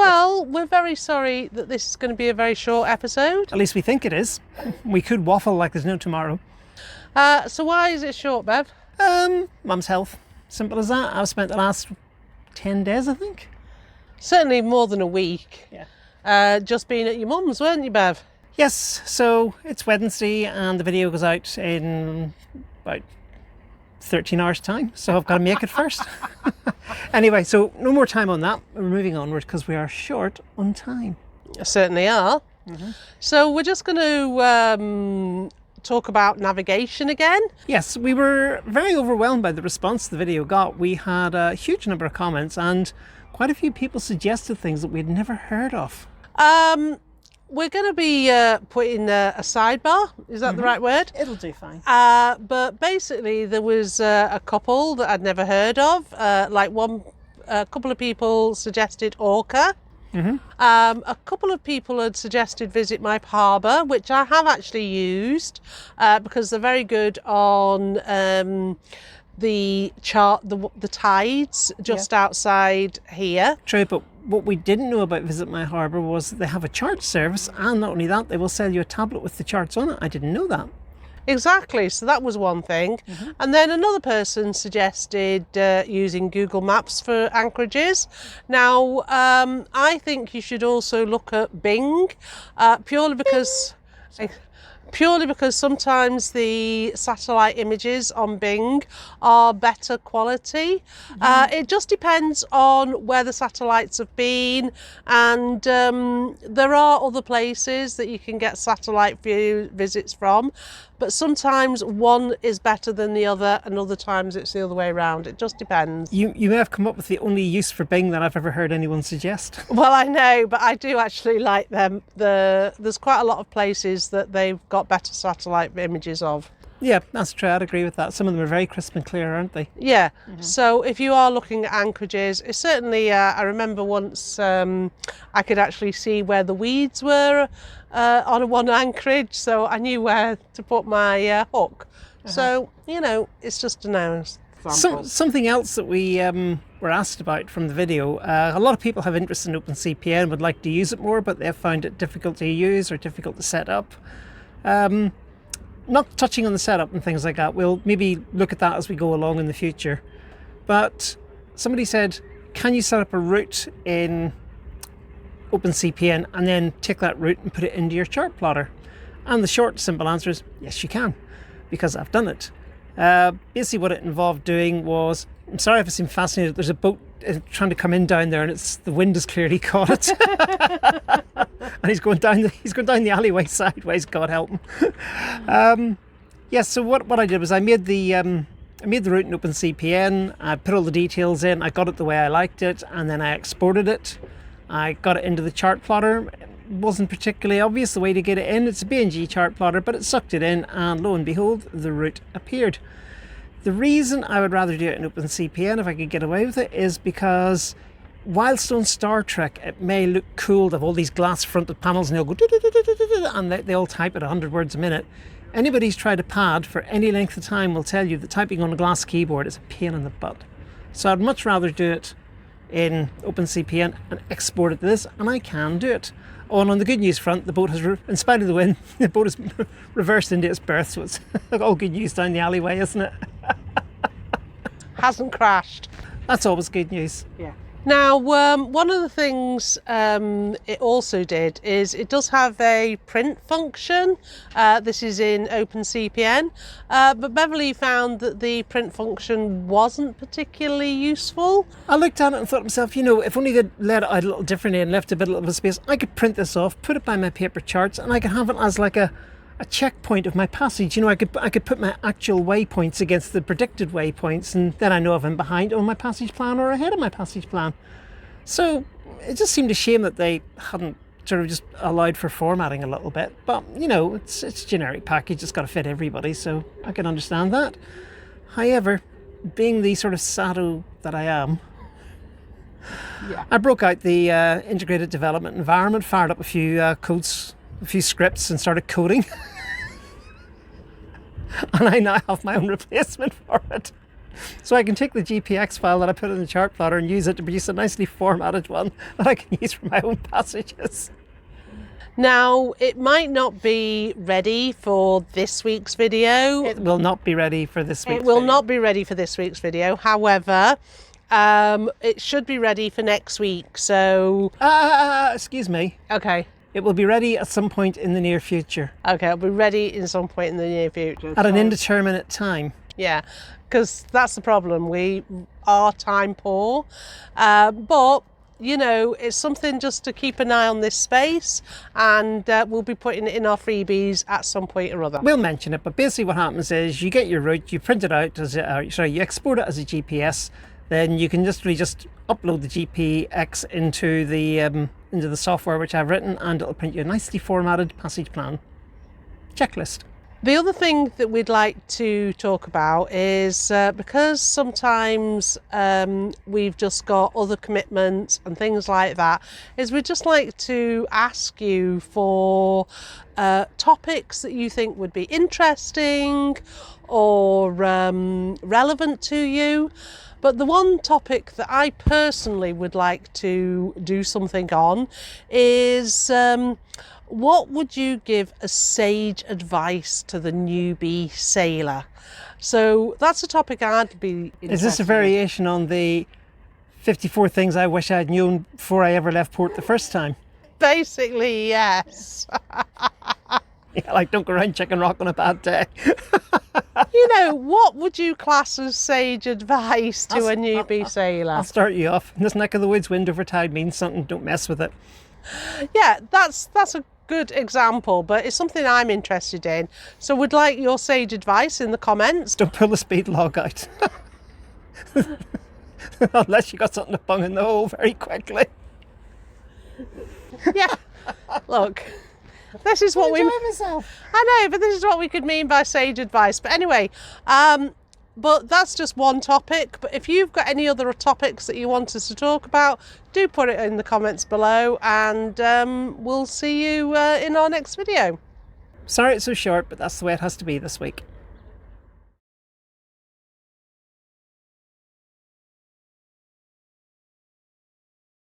Well, we're very sorry that this is going to be a very short episode. At least we think it is. We could waffle like there's no tomorrow. So why is it short, Bev? Mum's health. Simple as that. I've spent the last 10 days, I think. Certainly more than a week. Yeah. Just being at your mum's, weren't you, Bev? Yes, so it's Wednesday and the video goes out in about 13 hours time, so I've got to make it first. Anyway, so no more time on that. We're moving onward because we are short on time. Certainly are. Mm-hmm. So we're just going to talk about navigation again. Yes, we were very overwhelmed by the response the video got. We had a huge number of comments and quite a few people suggested things that we'd never heard of. We're going to be putting a sidebar. Is that the right word? It'll do fine. But basically there was a couple that I'd never heard of. A couple of people suggested Orca. Mm-hmm. A couple of people had suggested Visit My Harbour, which I have actually used because they're very good on the tides just outside here. True, but what we didn't know about Visit My Harbour was that they have a chart service, and not only that, they will sell you a tablet with the charts on it. I didn't know that. Exactly, so that was one thing. Mm-hmm. And then another person suggested using Google Maps for anchorages. Now, I think you should also look at Bing, purely because sometimes the satellite images on Bing are better quality. It just depends on where the satellites have been, and there are other places that you can get satellite view visits from, but sometimes one is better than the other and other times it's the other way around. It just depends. You may have come up with the only use for Bing that I've ever heard anyone suggest. Well, I know, but I do actually like them. There's quite a lot of places that they've got better satellite images of. Yeah, that's true. I'd agree with that. Some of them are very crisp and clear, aren't they? Yeah. Mm-hmm. So if you are looking at anchorages, it's certainly, I remember once I could actually see where the weeds were on one anchorage, so I knew where to put my hook. So, it's just a nice example. Something else that we were asked about from the video, a lot of people have interest in OpenCPN, would like to use it more, but they've found it difficult to use or difficult to set up. Not touching on the setup and things like that, we'll maybe look at that as we go along in the future. But somebody said, can you set up a route in OpenCPN and then take that route and put it into your chart plotter? And the short, simple answer is, yes, you can, because I've done it. Basically what it involved doing was, I'm sorry if I seem fascinated, there's a boat trying to come in down there and the wind has clearly caught it. And he's going down the alleyway sideways, God help him. So what I did was I made the route in OpenCPN, I put all the details in, I got it the way I liked it, and then I exported it. I got it into the chart plotter. It wasn't particularly obvious the way to get it in. It's a BNG chart plotter, but it sucked it in, and lo and behold, the route appeared. The reason I would rather do it in OpenCPN if I could get away with it is because whilst on Star Trek it may look cool to have all these glass fronted panels and they'll go and they all type at 100 words a minute. Anybody who's tried a pad for any length of time will tell you that typing on a glass keyboard is a pain in the butt. So I'd much rather do it in OpenCPN and export it to this, and I can do it. Oh, and on the good news front, the boat has, in spite of the wind, the boat has reversed into its berth, so it's all good news down the alleyway, isn't it? Hasn't crashed. That's always good news. Yeah. Now, one of the things it also did is it does have a print function. This is in OpenCPN, but Beverly found that the print function wasn't particularly useful. I looked at it and thought to myself, if only they'd let it out a little differently and left a bit of a space, I could print this off, put it by my paper charts, and I could have it as like a checkpoint of my passage. I could put my actual waypoints against the predicted waypoints, and then I know if I'm behind on my passage plan or ahead of my passage plan. So it just seemed a shame that they hadn't sort of just allowed for formatting a little bit. But it's a generic package, it's got to fit everybody, so I can understand that. However, being the sort of sado that I am, I broke out the integrated development environment, fired up a few codes, a few scripts, and started coding. And I now have my own replacement for it. So I can take the GPX file that I put in the chart plotter and use it to produce a nicely formatted one that I can use for my own passages. Now, it might not be ready for this week's video. It will not be ready for this week's It will video. not be ready for this week's video. However, it should be ready for next week. So, Excuse me. okay. It will be ready at some point in the near future. Okay, it'll be ready in some point in the near future. At an indeterminate time. Yeah, because that's the problem. We are time poor. But, you know, it's something just to keep an eye on this space, and we'll be putting it in our freebies at some point or other. We'll mention it, but basically what happens is you get your route, you print it out, you export it as a GPS, then you can just upload the GPX into the software which I've written, and it'll print you a nicely formatted passage plan checklist. The other thing that we'd like to talk about is because sometimes we've just got other commitments and things like that, is we'd just like to ask you for topics that you think would be interesting or relevant to you. But the one topic that I personally would like to do something on is what would you give as sage advice to the newbie sailor? So that's a topic I'd be interested in. Is this a variation on the 54 things I wish I'd known before I ever left port the first time? Basically, yes. Yeah, like don't go around Chicken Rock on a bad day. You know, what would you class as sage advice to a newbie sailor? I'll start you off. In this neck of the woods, wind over tide means something. Don't mess with it. Yeah, that's a good example, but it's something I'm interested in. So would like your sage advice in the comments. Don't pull the speed log out. Unless you got something to bung in the hole very quickly. Yeah, look. This is what we... myself. I know, but this is what we could mean by sage advice. But anyway, but that's just one topic. But if you've got any other topics that you want us to talk about, do put it in the comments below, and we'll see you in our next video. Sorry it's so short, but that's the way it has to be this week.